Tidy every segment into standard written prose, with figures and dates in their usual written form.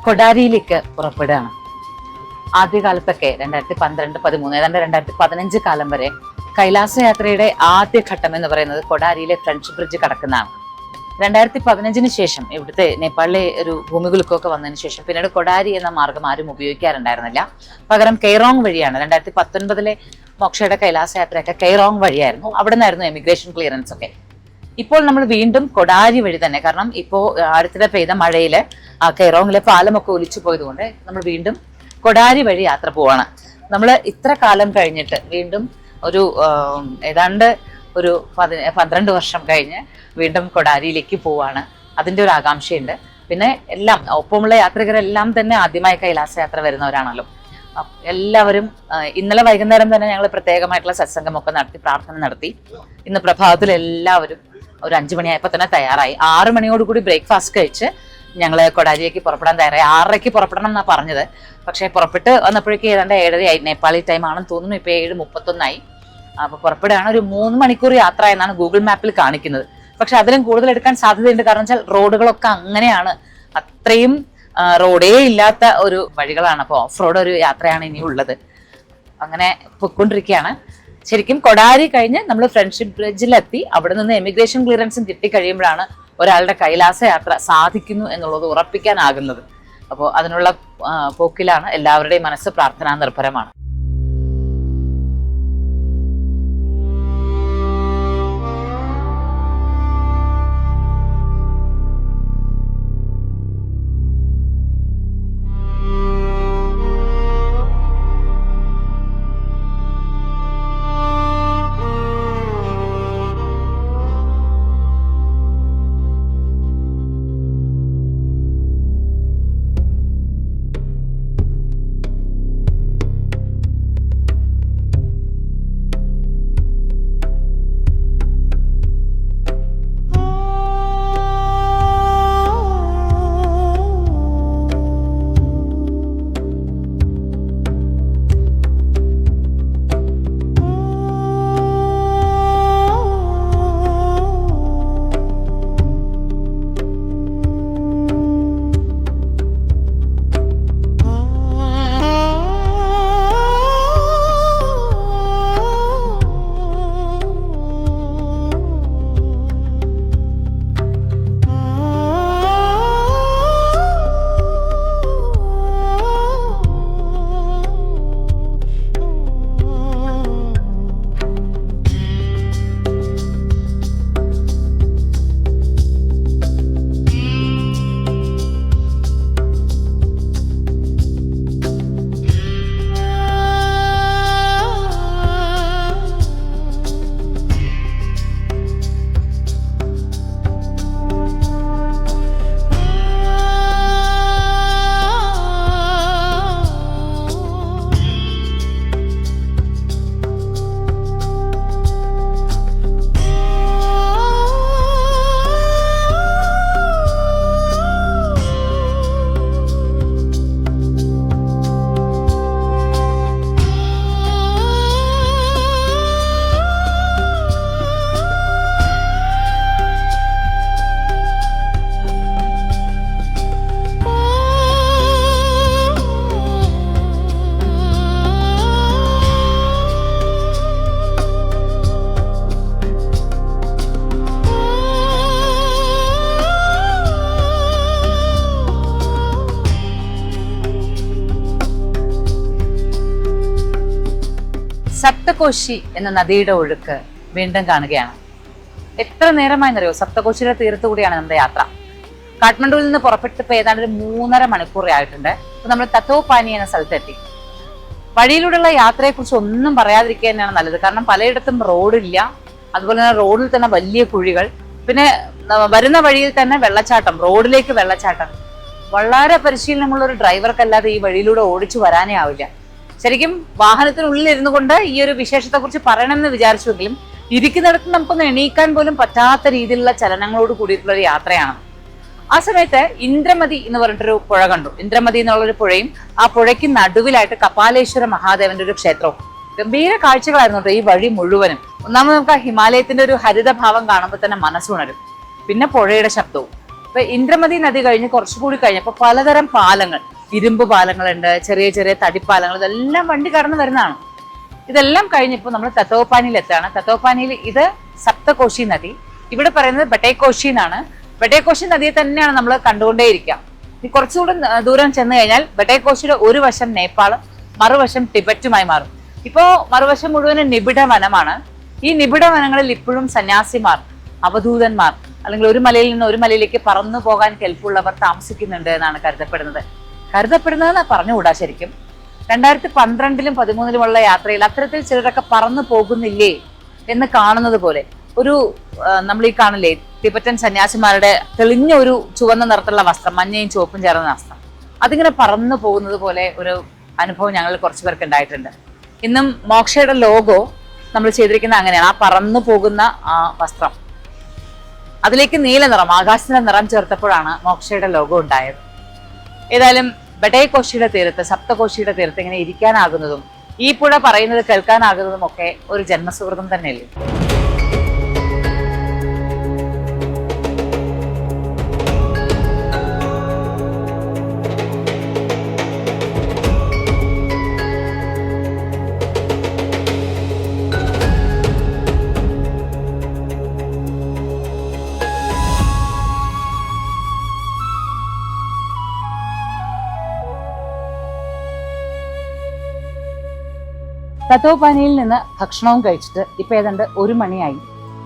കൊടാരിയിലേക്ക് പുറപ്പെടുകയാണ്. ആദ്യകാലത്തൊക്കെ 2012, 2013 ഏതാണ്ട് 2015 കാലം വരെ കൈലാസയാത്രയുടെ ആദ്യ ഘട്ടം എന്ന് പറയുന്നത് കൊടാരിയിലെ ഫ്രഞ്ച് ബ്രിഡ്ജ് കടക്കുന്നതാണ്. 2015 ശേഷം ഇവിടുത്തെ നേപ്പാളിലെ ഒരു ഭൂമികുലുക്കമൊക്കെ വന്നതിന് ശേഷം പിന്നീട് കൊടാരി എന്ന മാർഗം ആരും ഉപയോഗിക്കാറുണ്ടായിരുന്നില്ല. പകരം കെയ്റോങ് വഴിയാണ് 2019 മോക്ഷയുടെ കൈലാസയാത്രയൊക്കെ കെയ്റോങ് വഴിയായിരുന്നു. അവിടെ നിന്നായിരുന്നു എമിഗ്രേഷൻ ക്ലിയറൻസ് ഒക്കെ. ഇപ്പോൾ നമ്മൾ വീണ്ടും കൊടാരി വഴി തന്നെ, കാരണം ഇപ്പോൾ അടുത്തിടെ പെയ്ത മഴയില് കെയ്റോങ്ങിലെ പാലമൊക്കെ ഒലിച്ചു പോയതുകൊണ്ട് നമ്മൾ വീണ്ടും കൊടാരി വഴി യാത്ര പോവാണ്. നമ്മൾ ഇത്ര കാലം കഴിഞ്ഞിട്ട് വീണ്ടും ഒരു ഏതാണ്ട് ഒരു 12 വർഷം കഴിഞ്ഞ് വീണ്ടും കൊടാരിയിലേക്ക് പോവാണ്. അതിൻ്റെ ഒരു ആകാംക്ഷയുണ്ട്. പിന്നെ എല്ലാം ഒപ്പമുള്ള യാത്രികരെല്ലാം തന്നെ ആദ്യമായി കൈലാസയാത്ര വരുന്നവരാണല്ലോ. എല്ലാവരും ഇന്നലെ വൈകുന്നേരം തന്നെ ഞങ്ങൾ പ്രത്യേകമായിട്ടുള്ള സത്സംഗമൊക്കെ നടത്തി, പ്രാർത്ഥന നടത്തി. ഇന്ന് പ്രഭാതത്തിൽ എല്ലാവരും ഒരു 5 മണിയായപ്പോൾ തന്നെ തയ്യാറായി. 6 മണിയോടുകൂടി ബ്രേക്ക്ഫാസ്റ്റ് കഴിച്ച് ഞങ്ങൾ കൊടാരിയിലേക്ക് പുറപ്പെടാൻ തയ്യാറായി. 6:30 പുറപ്പെടണം എന്നാണ് പറഞ്ഞത്. പക്ഷേ പുറപ്പെട്ട് വന്നപ്പോഴേക്കും ഏതാണ്ട് 7:30 നേപ്പാളി ടൈം ആണെന്ന് തോന്നുന്നു. ഇപ്പോൾ 7:31 അപ്പോൾ പുറപ്പെടുകയാണ്. ഒരു 3 മണിക്കൂർ യാത്ര എന്നാണ് ഗൂഗിൾ മാപ്പിൽ കാണിക്കുന്നത്. പക്ഷെ അതിലും കൂടുതൽ എടുക്കാൻ സാധ്യതയുണ്ട്. കാരണം വെച്ചാൽ റോഡുകളൊക്കെ അങ്ങനെയാണ്, അത്രയും റോഡേ ഇല്ലാത്ത ഒരു വഴികളാണ്. അപ്പോൾ ഓഫ് റോഡ് ഒരു യാത്രയാണ് ഇനി ഉള്ളത്. അങ്ങനെ പൊയ്ക്കൊണ്ടിരിക്കുകയാണ്. ശരിക്കും കൊടാരി കഴിഞ്ഞ് നമ്മൾ ഫ്രണ്ട്ഷിപ്പ് ബ്രിഡ്ജിലെത്തി. അവിടെ നിന്ന് എമിഗ്രേഷൻ ക്ലിയറൻസും കിട്ടിക്കഴിയുമ്പോഴാണ് ഒരാളുടെ കൈലാസ യാത്ര സാധിക്കുന്നു എന്നുള്ളത് ഉറപ്പിക്കാനാകുന്നത്. അപ്പോൾ അതിനുള്ള പോക്കിലാണ്. എല്ലാവരുടെയും മനസ്സ് പ്രാർത്ഥനാ നിർഭരമാണ്. സപ്തകോശി എന്ന നദിയുടെ ഒഴുക്ക് വീണ്ടും കാണുകയാണ്. എത്ര നേരമായെന്നറിയോ? സപ്തകോശിയുടെ തീരത്തു കൂടിയാണ് നമ്മുടെ യാത്ര. കാഠ്മണ്ഡുവിൽ നിന്ന് പുറപ്പെട്ട് ഇപ്പോൾ ഏതാണ്ട് ഒരു 3.5 മണിക്കൂർ ആയിട്ടുണ്ട്. അപ്പോൾ നമ്മൾ തത്തോപാനി എന്ന സ്ഥലത്തെത്തി. വഴിയിലൂടെയുള്ള യാത്രയെക്കുറിച്ച് ഒന്നും പറയാതിരിക്കുക തന്നെയാണ് നല്ലത്. കാരണം പലയിടത്തും റോഡില്ല. അതുപോലെ തന്നെ റോഡിൽ തന്നെ വലിയ കുഴികൾ, പിന്നെ വരുന്ന വഴിയിൽ തന്നെ വെള്ളച്ചാട്ടം, റോഡിലേക്ക് വെള്ളച്ചാട്ടം. വളരെ പരിശീലനമുള്ള ഒരു ഡ്രൈവർക്കല്ലാതെ ഈ വഴിയിലൂടെ ഓടിച്ചു വരാനേ ആവില്ല. ശരിക്കും വാഹനത്തിനുള്ളിൽ ഇരുന്നു കൊണ്ട് ഈ ഒരു വിശേഷത്തെ കുറിച്ച് പറയണമെന്ന് വിചാരിച്ചുവെങ്കിലും ഇരിക്കുന്നിടത്ത് നമുക്കൊന്ന് എണീക്കാൻ പോലും പറ്റാത്ത രീതിയിലുള്ള ചലനങ്ങളോട് കൂടിയിട്ടുള്ള ഒരു യാത്രയാണ്. ആ സമയത്ത് ഇന്ദ്രമതി എന്ന് പറഞ്ഞിട്ടൊരു പുഴ കണ്ടു. ഇന്ദ്രമതി എന്നുള്ളൊരു പുഴയും ആ പുഴയ്ക്ക് നടുവിലായിട്ട് കപാലേശ്വര മഹാദേവന്റെ ഒരു ക്ഷേത്രവും. ഗംഭീര കാഴ്ചകളായിരുന്നു കേട്ടോ ഈ വഴി മുഴുവനും. ഒന്നാമത് നമുക്ക് ആ ഹിമാലയത്തിന്റെ ഒരു ഹരിതഭാവം കാണുമ്പോൾ തന്നെ മനസ്സുണരും. പിന്നെ പുഴയുടെ ശബ്ദവും. ഇപ്പൊ ഇന്ദ്രമതി നദി കഴിഞ്ഞ് കുറച്ചുകൂടി കഴിഞ്ഞപ്പോൾ പലതരം പാലങ്ങൾ, ഇരുമ്പ് പാലങ്ങളുണ്ട്, ചെറിയ ചെറിയ തടിപ്പാലങ്ങൾ, ഇതെല്ലാം വണ്ടി കടന്നു വരുന്നതാണ്. ഇതെല്ലാം കഴിഞ്ഞപ്പോൾ നമ്മൾ തത്തോപാനിയിൽ എത്താണ്. തത്തോപാനിയിൽ ഇത് സപ്തകോശി നദി, ഇവിടെ പറയുന്നത് ബട്ടേക്കോശി എന്നാണ്. ബട്ടേക്കോശി നദിയെ തന്നെയാണ് നമ്മൾ കണ്ടുകൊണ്ടേയിരിക്കുക. ഈ കുറച്ചുകൂടി ദൂരം ചെന്ന് കഴിഞ്ഞാൽ ബട്ടേക്കോശിയുടെ ഒരു വശം നേപ്പാളും മറുവശം ടിബറ്റുമായി മാറും. ഇപ്പോ മറുവശം മുഴുവനും നിബിഡ വനമാണ്. ഈ നിബിഡ വനങ്ങളിൽ ഇപ്പോഴും സന്യാസിമാർ, അവധൂതന്മാർ, അല്ലെങ്കിൽ ഒരു മലയിൽ നിന്ന് ഒരു മലയിലേക്ക് പറന്നു പോകാൻ കെൽപ്പുള്ളവർ താമസിക്കുന്നുണ്ട് എന്നാണ് കരുതപ്പെടുന്നതെന്ന് പറഞ്ഞുകൂടാ ശരിക്കും. 2012-ലും 2013-ലുമുള്ള യാത്രയിൽ അത്തരത്തിൽ ചിലരൊക്കെ പറന്നു പോകുന്നില്ലേ എന്ന് കാണുന്നത് പോലെ ഒരു നമ്മൾ ഈ കാണില്ലേ ടിബറ്റൻ സന്യാസിമാരുടെ തെളിഞ്ഞ ഒരു ചുവന്ന നിറത്തിലുള്ള വസ്ത്രം, മഞ്ഞയും ചുവപ്പും ചേർന്ന വസ്ത്രം, അതിങ്ങനെ പറന്നു പോകുന്നത് പോലെ ഒരു അനുഭവം ഞങ്ങളിൽ കുറച്ചു പേർക്ക് ഉണ്ടായിട്ടുണ്ട്. ഇന്നും മോക്ഷയുടെ ലോഗോ നമ്മൾ ചെയ്തിരിക്കുന്നത് അങ്ങനെയാണ്. ആ പറന്നു പോകുന്ന ആ വസ്ത്രം, അതിലേക്ക് നീല നിറം, ആകാശത്തിന്റെ നിറം ചേർത്തപ്പോഴാണ് മോക്ഷയുടെ ലോഗോ ഉണ്ടായത്. ഏതായാലും ബട്ടേക്കോശിയുടെ തീരത്ത്, സപ്തകോശിയുടെ തീരത്ത് ഇങ്ങനെ ഇരിക്കാനാകുന്നതും ഈ പുഴ പറയുന്നത് കേൾക്കാനാകുന്നതും ഒക്കെ ഒരു ജന്മസുഹൃതം തന്നെയല്ലേ. തത്തോപാനിയിൽ നിന്ന് ഭക്ഷണവും കഴിച്ചിട്ട് ഇപ്പൊ ഏതാണ്ട് 1 മണിയായി.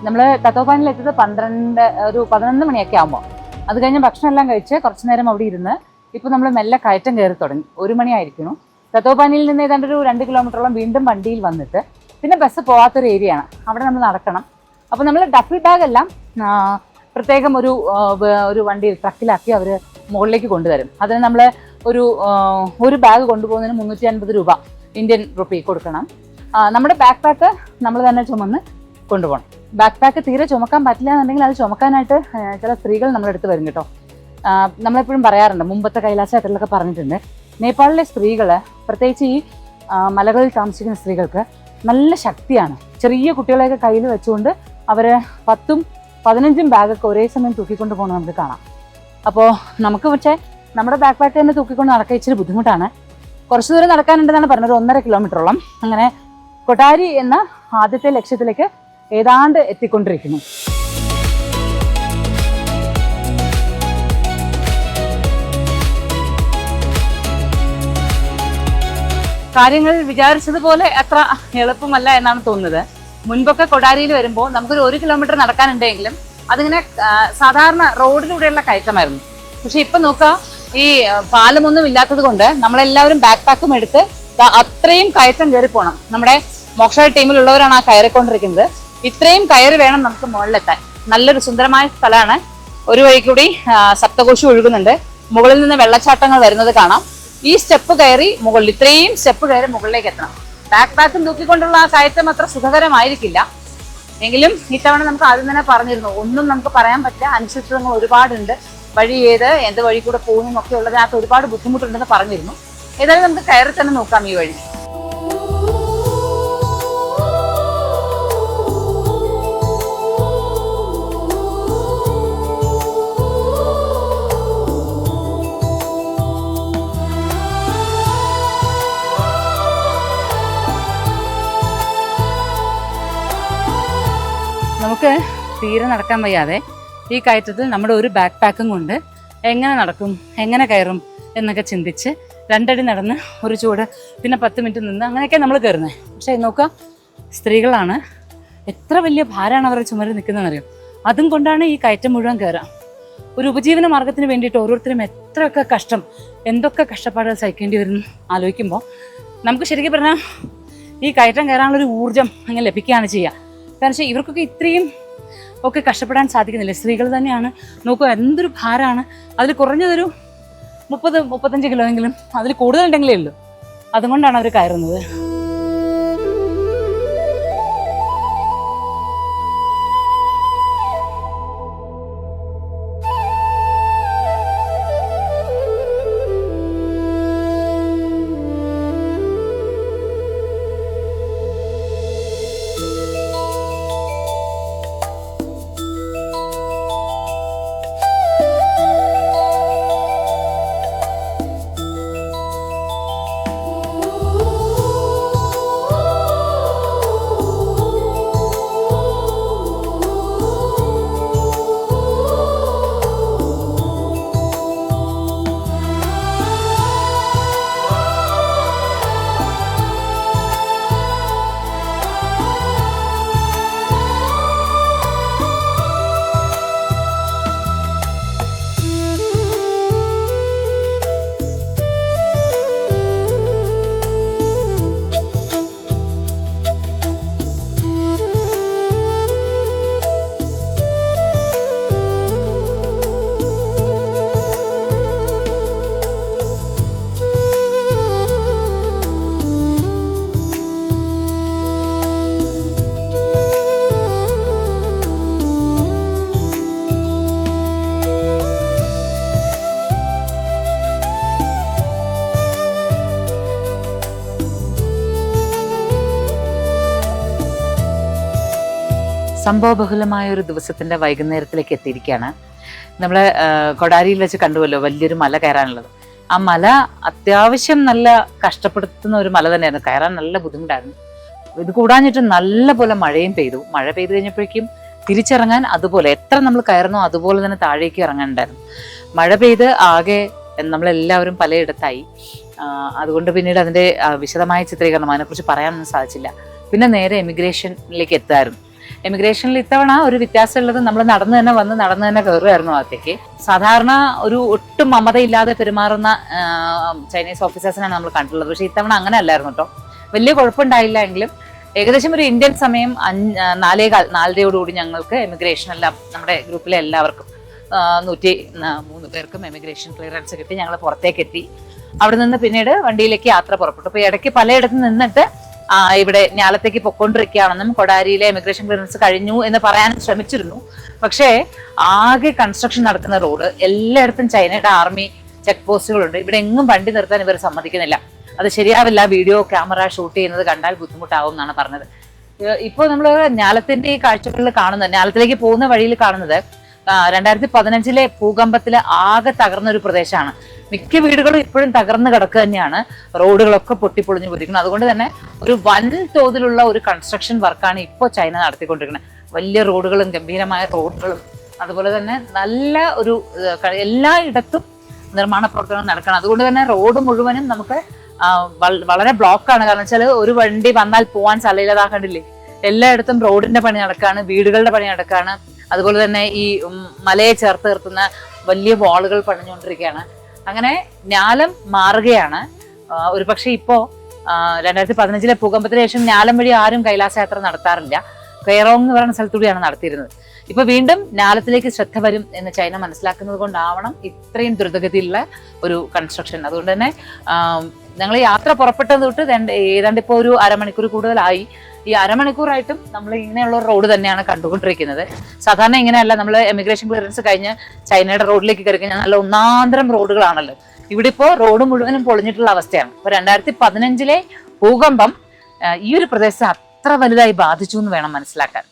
നമ്മൾ തത്തോപാനിയിൽ എത്തിയത് 11 മണിയൊക്കെ ആകുമ്പോൾ. അത് കഴിഞ്ഞ് ഭക്ഷണം എല്ലാം കഴിച്ച് കുറച്ചു നേരം അവിടെ ഇരുന്ന് ഇപ്പൊ നമ്മൾ മെല്ലെ കയറ്റം കയറി തുടങ്ങി. 1 മണിയായിരിക്കുന്നു. തത്തോപാനിയിൽ നിന്ന് ഏതാണ്ട് ഒരു 2 കിലോമീറ്ററോളം വീണ്ടും വണ്ടിയിൽ വന്നിട്ട് പിന്നെ ബസ് പോകാത്തൊരു ഏരിയ ആണ്, അവിടെ നമ്മൾ നടക്കണം. അപ്പൊ നമ്മൾ ഡഫിൾ ബാഗ് എല്ലാം പ്രത്യേകം ഒരു വണ്ടിയിൽ ട്രക്കിലാക്കി അവർ മുകളിലേക്ക് കൊണ്ടുവരും. അതിന് നമ്മൾ ഒരു ബാഗ് കൊണ്ടുപോകുന്നതിന് 350 രൂപ ഇന്ത്യൻ റുപ്പി കൊടുക്കണം. നമ്മുടെ ബാക്ക് പാക്ക് നമ്മൾ തന്നെ ചുമന്ന് കൊണ്ടുപോകണം. ബാക്ക് പാക്ക് തീരെ ചുമക്കാൻ പറ്റില്ല എന്നുണ്ടെങ്കിൽ അത് ചുമക്കാനായിട്ട് ചില സ്ത്രീകൾ നമ്മളെടുത്ത് വരും കേട്ടോ. നമ്മളെപ്പോഴും പറയാറുണ്ട്, മുമ്പത്തെ കൈലാസ യാത്രയിലൊക്കെ പറഞ്ഞിട്ടുണ്ട്, നേപ്പാളിലെ സ്ത്രീകൾ, പ്രത്യേകിച്ച് ഈ മലകളിൽ താമസിക്കുന്ന സ്ത്രീകൾക്ക് നല്ല ശക്തിയാണ്. ചെറിയ കുട്ടികളെയൊക്കെ കയ്യിൽ വെച്ചുകൊണ്ട് അവർ 10ഉം 15ഉം ബാഗൊക്കെ ഒരേ സമയം തൂക്കിക്കൊണ്ട് പോകുന്നത് നമുക്ക് കാണാം. അപ്പോൾ നമുക്ക് പക്ഷേ നമ്മുടെ ബാക്ക് പാക്ക് തന്നെ തൂക്കിക്കൊണ്ട് നടക്കാൻ ഇച്ചിരി ബുദ്ധിമുട്ടാണ്. കുറച്ചു ദൂരം നടക്കാനുണ്ടെന്നാണ് പറഞ്ഞത്, 1.5 കിലോമീറ്ററോളം. അങ്ങനെ കൊട്ടാരി എന്ന ആദ്യത്തെ ലക്ഷ്യത്തിലേക്ക് ഏതാണ്ട് എത്തിക്കൊണ്ടിരിക്കുന്നു. കാര്യങ്ങൾ വിചാരിച്ചതുപോലെ അത്ര എളുപ്പമല്ല എന്നാണ് തോന്നുന്നത്. മുൻപൊക്കെ കൊടാരിയിൽ വരുമ്പോൾ നമുക്കൊരു 1 കിലോമീറ്റർ നടക്കാനുണ്ടെങ്കിലും അതിങ്ങനെ സാധാരണ റോഡിലൂടെയുള്ള കയറ്റമായിരുന്നു. പക്ഷെ ഇപ്പൊ നോക്കുക, ഈ പാലമൊന്നും ഇല്ലാത്തത് കൊണ്ട് നമ്മളെല്ലാവരും ബാക്ക് പാക്കും എടുത്ത് അത്രയും കയറ്റം കയറി പോകണം. നമ്മുടെ മോക്ഷ ടീമിലുള്ളവരാണ് ആ കയറിക്കൊണ്ടിരിക്കുന്നത്. ഇത്രയും കയറി വേണം നമുക്ക് മുകളിലെത്താൻ. നല്ലൊരു സുന്ദരമായ സ്ഥലമാണ്. ഒരു വഴി കൂടി സപ്തകോശി ഒഴുകുന്നുണ്ട്. മുകളിൽ നിന്ന് വെള്ളച്ചാട്ടങ്ങൾ വരുന്നത് കാണാം. ഈ സ്റ്റെപ്പ് കയറി ഇത്രയും സ്റ്റെപ്പ് കയറി മുകളിലേക്ക് എത്തണം. ബാക്ക് പാക്കും തൂക്കിക്കൊണ്ടുള്ള ആ കയറ്റം അത്ര സുഖകരമായിരിക്കില്ല. എങ്കിലും ഇത്തവണ നമുക്ക് ആദ്യം തന്നെ പറഞ്ഞിരുന്നു, ഒന്നും നമുക്ക് പറയാൻ പറ്റില്ല, അനിശ്ചിതത്വങ്ങൾ ഒരുപാടുണ്ട്, വഴി എന്ത് വഴി കൂടെ പോകുന്നു ഒക്കെ ഉള്ളതിനകത്ത് ഒരുപാട് ബുദ്ധിമുട്ടുണ്ടെന്ന് പറഞ്ഞിരുന്നു. ഏതായാലും നമുക്ക് കയറി തന്നെ നോക്കാം ഈ വഴി. നമുക്ക് തീരെ നടക്കാൻ വയ്യാതെ ഈ കയറ്റത്തിൽ നമ്മുടെ ഒരു ബാക്ക് പാക്കും കൊണ്ട് എങ്ങനെ നടക്കും, എങ്ങനെ കയറും എന്നൊക്കെ ചിന്തിച്ച് 2 അടി നടന്ന് ഒരു ചൂട്, പിന്നെ 10 മിനിറ്റ് നിന്ന് അങ്ങനെയൊക്കെ നമ്മൾ കയറുന്നത്. പക്ഷേ നോക്കുക, സ്ത്രീകളാണ്, എത്ര വലിയ ഭാരമാണ് അവരുടെ ചുമരിൽ നിൽക്കുന്നതെന്നറിയും. അതും കൊണ്ടാണ് ഈ കയറ്റം മുഴുവൻ കയറുക. ഒരു ഉപജീവന മാർഗത്തിന് വേണ്ടിയിട്ട് ഓരോരുത്തരും എത്രയൊക്കെ എന്തൊക്കെ കഷ്ടപ്പാടുകൾ സഹിക്കേണ്ടി വരും ആലോചിക്കുമ്പോൾ നമുക്ക് ശരിക്കും പറഞ്ഞാൽ ഈ കയറ്റം കയറാനുള്ളൊരു ഊർജ്ജം അങ്ങനെ ലഭിക്കുകയാണ് ചെയ്യുക. കാരണം വെച്ചാൽ ഇവർക്കൊക്കെ ഇത്രയും ഒക്കെ കഷ്ടപ്പെടാൻ സാധിക്കുന്നില്ല. സ്ത്രീകൾ തന്നെയാണ്. നോക്കുക, എന്തൊരു ഭാരമാണ്. അതിൽ കുറഞ്ഞതൊരു 30-35 കിലോ എങ്കിലും അതിൽ കൂടുതലുണ്ടെങ്കിലേ ഉള്ളൂ. അതുകൊണ്ടാണ് അവർ കയറുന്നത്. സംഭവബഹുലമായ ഒരു ദിവസത്തിന്റെ വൈകുന്നേരത്തിലേക്ക് എത്തിയിരിക്കുകയാണ്. നമ്മൾ കൊടാരിയിൽ വെച്ച് കണ്ടുവല്ലോ വലിയൊരു മല കയറാനുള്ളത്. ആ മല അത്യാവശ്യം നല്ല കഷ്ടപ്പെടുത്തുന്ന ഒരു മല തന്നെയായിരുന്നു. കയറാൻ നല്ല ബുദ്ധിമുട്ടായിരുന്നു. ഇത് കൂടാഞ്ഞിട്ട് നല്ല പോലെ മഴയും പെയ്തു. മഴ പെയ്തു കഴിഞ്ഞപ്പോഴേക്കും തിരിച്ചിറങ്ങാൻ അതുപോലെ എത്ര നമ്മൾ കയറുന്നോ അതുപോലെ തന്നെ താഴേക്ക് ഇറങ്ങാനുണ്ടായിരുന്നു. മഴ പെയ്ത് ആകെ നമ്മളെല്ലാവരും പലയിടത്തായി. അതുകൊണ്ട് പിന്നീട് അതിൻ്റെ വിശദമായ ചിത്രീകരണം അതിനെക്കുറിച്ച് പറയാനൊന്നും സാധിച്ചില്ല. പിന്നെ നേരെ എമിഗ്രേഷനിലേക്ക് എത്തായിരുന്നു. എമിഗ്രേഷനിൽ ഇത്തവണ ഒരു വ്യത്യാസമുള്ളത് നമ്മൾ നടന്നു തന്നെ കയറുമായിരുന്നു അകത്തേക്ക്. സാധാരണ ഒരു ഒട്ടും മമതയില്ലാതെ പെരുമാറുന്ന ചൈനീസ് ഓഫീസേഴ്സിനാണ് നമ്മൾ കണ്ടിട്ടുള്ളത്. പക്ഷേ ഇത്തവണ അങ്ങനെ അല്ലായിരുന്നു കേട്ടോ. വലിയ കുഴപ്പമുണ്ടായില്ല എങ്കിലും ഏകദേശം ഒരു ഇന്ത്യൻ സമയം 4:15 ഞങ്ങൾക്ക് എമിഗ്രേഷനെല്ലാം നമ്മുടെ ഗ്രൂപ്പിലെ എല്ലാവർക്കും 103 പേർക്കും എമിഗ്രേഷൻ ക്ലിയറൻസ് കിട്ടി. ഞങ്ങൾ പുറത്തേക്ക് എത്തി. അവിടെ നിന്ന് പിന്നീട് വണ്ടിയിലേക്ക് യാത്ര പുറപ്പെട്ടു. അപ്പോൾ ഇടയ്ക്ക് പലയിടത്ത് നിന്നിട്ട് ഇവിടെ ഞാലത്തേക്ക് പൊക്കൊണ്ടിരിക്കുകയാണെന്നും കൊടാരിയിലെ എമിഗ്രേഷൻ ക്ലിയറൻസ് കഴിഞ്ഞു എന്ന് പറയാൻ ശ്രമിച്ചിരുന്നു. പക്ഷേ ആകെ കൺസ്ട്രക്ഷൻ നടക്കുന്ന റോഡ്, എല്ലായിടത്തും ചൈനയുടെ ആർമി ചെക്ക് പോസ്റ്റുകളുണ്ട്. ഇവിടെ എങ്ങും വണ്ടി നിർത്താൻ ഇവർ സമ്മതിക്കുന്നില്ല. അത് ശരിയാവില്ല, വീഡിയോ ക്യാമറ ഷൂട്ട് ചെയ്യുന്നത് കണ്ടാൽ ബുദ്ധിമുട്ടാവും എന്നാണ് പറഞ്ഞത്. ഇപ്പോൾ നമ്മൾ ഞാലത്തിന്റെ ഈ കാഴ്ചകളിൽ കാണുന്നത്, ഞാലത്തിലേക്ക് പോകുന്ന വഴിയിൽ കാണുന്നത് 2015 ഭൂകമ്പത്തിൽ ആകെ തകർന്ന ഒരു പ്രദേശമാണ്. മിക്ക വീടുകളും ഇപ്പോഴും തകർന്ന് കിടക്കുക തന്നെയാണ്. റോഡുകളൊക്കെ പൊട്ടിപ്പൊളിഞ്ഞു പോയിരിക്കുന്നത്. അതുകൊണ്ട് തന്നെ ഒരു വൻ തോതിലുള്ള ഒരു കൺസ്ട്രക്ഷൻ വർക്കാണ് ഇപ്പോൾ ചൈന നടത്തിക്കൊണ്ടിരിക്കുന്നത്. വലിയ റോഡുകളും ഗംഭീരമായ റോഡുകളും അതുപോലെ തന്നെ നല്ല ഒരു എല്ലായിടത്തും നിർമ്മാണ പ്രവർത്തനം നടക്കണം. അതുകൊണ്ട് തന്നെ റോഡ് മുഴുവനും നമുക്ക് വളരെ ബ്ലോക്കാണ്. കാരണം വെച്ചാൽ ഒരു വണ്ടി വന്നാൽ പോകാൻ സ്ഥലമില്ലാതാക്കണ്ടില്ലേ. എല്ലായിടത്തും റോഡിന്റെ പണി നടക്കാണ്, വീടുകളുടെ പണി നടക്കാണ്. അതുപോലെ തന്നെ ഈ മലയെ ചേർത്ത് നിർത്തുന്ന വലിയ വാളുകൾ പണിഞ്ഞുകൊണ്ടിരിക്കുകയാണ്. അങ്ങനെ ഞാലം മാറുകയാണ്. ഒരു പക്ഷെ ഇപ്പോ 2015 ഭൂകമ്പത്തിന് ശേഷം ഞാലം വഴി ആരും കൈലാസ യാത്ര നടത്താറില്ല. കെയറോങ് എന്ന് പറയുന്ന സ്ഥലത്തൂടെയാണ് നടത്തിയിരുന്നത്. ഇപ്പൊ വീണ്ടും ഞാലത്തിലേക്ക് ശ്രദ്ധ വരും എന്ന് ചൈന മനസ്സിലാക്കുന്നത് കൊണ്ടാവണം ഇത്രയും ദ്രുതഗതിയിലുള്ള ഒരു കൺസ്ട്രക്ഷൻ. അതുകൊണ്ട് തന്നെ ഞങ്ങൾ യാത്ര പുറപ്പെട്ടത് തൊട്ട് ഏതാണ്ട് ഇപ്പോൾ ഒരു അരമണിക്കൂർ കൂടുതലായി. ഈ അരമണിക്കൂറായിട്ടും നമ്മൾ ഇങ്ങനെയുള്ള റോഡ് തന്നെയാണ് കണ്ടുകൊണ്ടിരിക്കുന്നത്. സാധാരണ ഇങ്ങനെയല്ല. നമ്മൾ എമിഗ്രേഷൻ ക്ലിയറൻസ് കഴിഞ്ഞ് ചൈനയുടെ റോഡിലേക്ക് കയറി കഴിഞ്ഞാൽ നല്ല ഒന്നാന്തരം റോഡുകളാണല്ലോ. ഇവിടെ ഇപ്പോൾ റോഡ് മുഴുവനും പൊളിഞ്ഞിട്ടുള്ള അവസ്ഥയാണ്. ഇപ്പൊ 2015 ഭൂകമ്പം ഈ ഒരു പ്രദേശത്തെ അത്ര വലുതായി ബാധിച്ചു എന്ന് വേണം മനസ്സിലാക്കാൻ.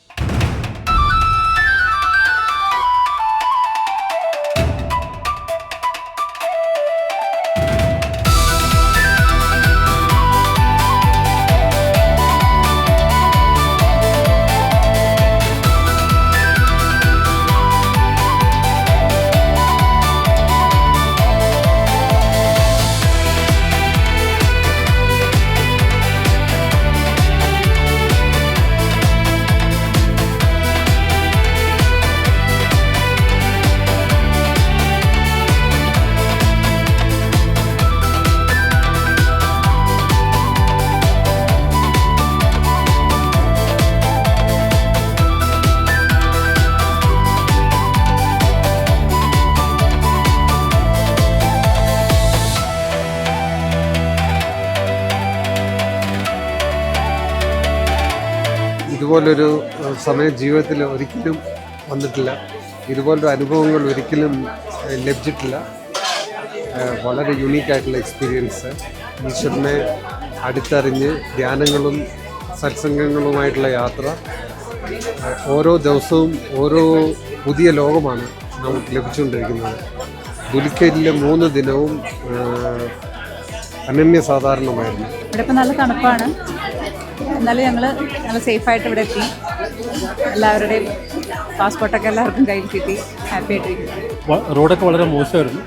ഇതുപോലൊരു സമയം ജീവിതത്തിൽ ഒരിക്കലും വന്നിട്ടില്ല. ഇതുപോലൊരു അനുഭവങ്ങൾ ഒരിക്കലും ലഭിച്ചിട്ടില്ല. വളരെ യുണീക്കായിട്ടുള്ള എക്സ്പീരിയൻസ്. ഈശ്വരനെ അടുത്തറിഞ്ഞ് ധ്യാനങ്ങളും സത്സംഗങ്ങളുമായിട്ടുള്ള യാത്ര. ഓരോ ദിവസവും ഓരോ പുതിയ ലോകമാണ് നമുക്ക് ലഭിച്ചുകൊണ്ടിരിക്കുന്നത്. ദുലിക്കലിലെ 3 ദിനവും അനന്യസാധാരണമായിരുന്നു. ഇവിടെ ഇപ്പം നല്ല തണുപ്പാണ്. എന്നാലും ഞങ്ങൾ നല്ല സേഫായിട്ട് ഇവിടെ എത്തി. എല്ലാവരുടെയും പാസ്പോർട്ടൊക്കെ എല്ലാവർക്കും കയ്യിൽ കിട്ടി. ഹാപ്പി ആയിട്ടിരിക്കുന്നു. റോഡൊക്കെ വളരെ മോശമായിരുന്നു.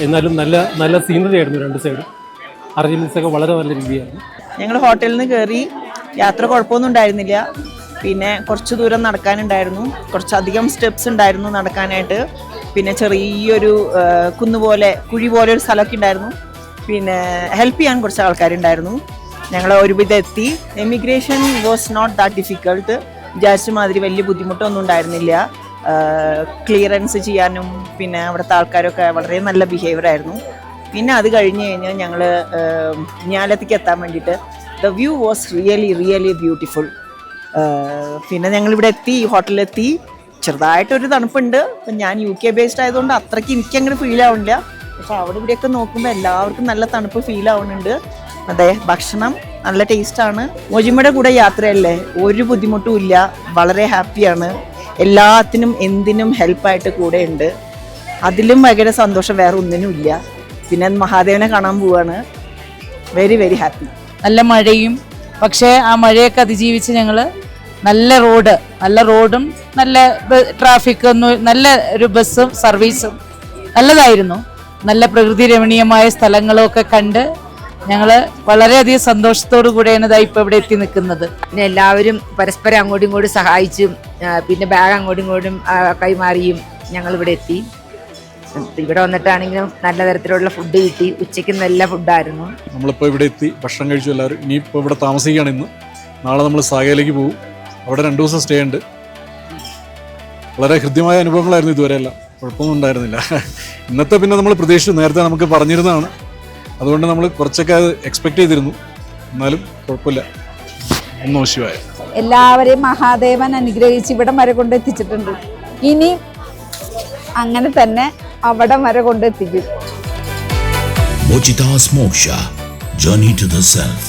എന്നാലും നല്ല സീനറി ആയിരുന്നു. 2 സൈഡും അറേഞ്ച്മെൻറ്റ്സ് ഒക്കെ വളരെ നല്ല രീതിയായിരുന്നു. ഞങ്ങൾ ഹോട്ടലിൽ നിന്ന് കയറി. യാത്ര കുഴപ്പമൊന്നും ഉണ്ടായിരുന്നില്ല. പിന്നെ കുറച്ച് ദൂരം നടക്കാനുണ്ടായിരുന്നു. കുറച്ചധികം സ്റ്റെപ്സ് ഉണ്ടായിരുന്നു നടക്കാനായിട്ട്. പിന്നെ ചെറിയൊരു കുന്നുപോലെ കുഴി പോലെ ഒരു സ്ഥലമൊക്കെ ഉണ്ടായിരുന്നു. പിന്നെ ഹെൽപ്പ് ചെയ്യാൻ കുറച്ച് ആൾക്കാരുണ്ടായിരുന്നു. ഞങ്ങൾ ഒരുവിധം എത്തി. Emigration was not that difficult. വിചാരിച്ച മാതിരി വലിയ ബുദ്ധിമുട്ടൊന്നും ഉണ്ടായിരുന്നില്ല. ക്ലിയറൻസ് ചെയ്യാനും പിന്നെ അവിടുത്തെ ആൾക്കാരൊക്കെ വളരെ നല്ല ബിഹേവിയർ ആയിരുന്നു. പിന്നെ അത് കഴിഞ്ഞ് കഴിഞ്ഞാൽ ഞങ്ങൾ ഞാലത്തേക്ക് എത്താൻ വേണ്ടിയിട്ട് the view was really beautiful. പിന്നെ ഞങ്ങളിവിടെ എത്തി, ഹോട്ടലിലെത്തി. ചെറുതായിട്ടൊരു തണുപ്പുണ്ട്. അപ്പം ഞാൻ UK ബേസ്ഡ് ആയതുകൊണ്ട് അത്രയ്ക്ക് എനിക്കങ്ങനെ ഫീൽ ആവുന്നില്ല. പക്ഷെ അവിടെ ഇവിടെയൊക്കെ നോക്കുമ്പോൾ എല്ലാവർക്കും നല്ല തണുപ്പ് ഫീൽ ആവുന്നുണ്ട്. അതെ, ഭക്ഷണം നല്ല ടേസ്റ്റാണ്. മൊജിമയുടെ കൂടെ യാത്രയല്ലേ, ഒരു ബുദ്ധിമുട്ടും ഇല്ല, വളരെ ഹാപ്പിയാണ്. എല്ലാത്തിനും എന്തിനും ഹെൽപ്പായിട്ട് കൂടെ ഉണ്ട്. അതിലും ഭയങ്കര സന്തോഷം വേറെ ഒന്നിനും ഇല്ല. പിന്നെ മഹാദേവനെ കാണാൻ പോവാണ്. Very very happy. നല്ല മഴയും, പക്ഷേ ആ മഴയൊക്കെ അതിജീവിച്ച് ഞങ്ങൾ നല്ല റോഡും നല്ല ട്രാഫിക് ഒന്നും, നല്ല ഒരു ബസ്സും സർവീസും നല്ലതായിരുന്നു. നല്ല പ്രകൃതി രമണീയമായ സ്ഥലങ്ങളും ഒക്കെ കണ്ട് ഞങ്ങൾ വളരെയധികം സന്തോഷത്തോടു കൂടെയാണ് ഇതാ ഇപ്പോൾ ഇവിടെ എത്തി നിൽക്കുന്നത്. പിന്നെ എല്ലാവരും പരസ്പരം അങ്ങോട്ടും ഇങ്ങോട്ടും സഹായിച്ചും പിന്നെ ബാഗ് അങ്ങോട്ടും ഇങ്ങോട്ടും കൈമാറിയും ഞങ്ങൾ ഇവിടെ എത്തി. ഇവിടെ വന്നിട്ടാണെങ്കിലും നല്ല തരത്തിലുള്ള ഫുഡ് കിട്ടി. ഉച്ചയ്ക്ക് നല്ല ഫുഡായിരുന്നു. നമ്മളിപ്പോൾ ഇവിടെ എത്തി, ഭക്ഷണം കഴിച്ചു എല്ലാവരും. ഇനിയിപ്പോൾ ഇവിടെ താമസിക്കുകയാണ് ഇന്ന്. നാളെ നമ്മൾ സാഗയിലേക്ക് പോകും. അവിടെ 2 ദിവസം സ്റ്റേ ഉണ്ട്. വളരെ ഹൃദ്യമായ അനുഭവങ്ങളായിരുന്നു ഇതുവരെയെല്ലാം. കുഴപ്പമൊന്നും ഉണ്ടായിരുന്നില്ല. ഇന്നത്തെ പിന്നെ നമ്മൾ പ്രതീക്ഷിച്ചു, നേരത്തെ നമുക്ക് പറഞ്ഞിരുന്നതാണ്. അതുകൊണ്ട് നമ്മൾ കുറച്ചൊക്കെ അത് എക്സ്പെക്ട് ചെയ്തിരുന്നു. എന്നാലും കുഴപ്പമില്ല, ഒന്നും മോശമായ. എല്ലാവരെയും മഹാദേവൻ അനുഗ്രഹിച്ച് ഇവിടം വരെ കൊണ്ടെത്തിച്ചിട്ടുണ്ട്. ഇനി അങ്ങനെ തന്നെ അവിടം വരെ കൊണ്ടെത്തിക്കും. Mochita's Moksha, Journey to the Self.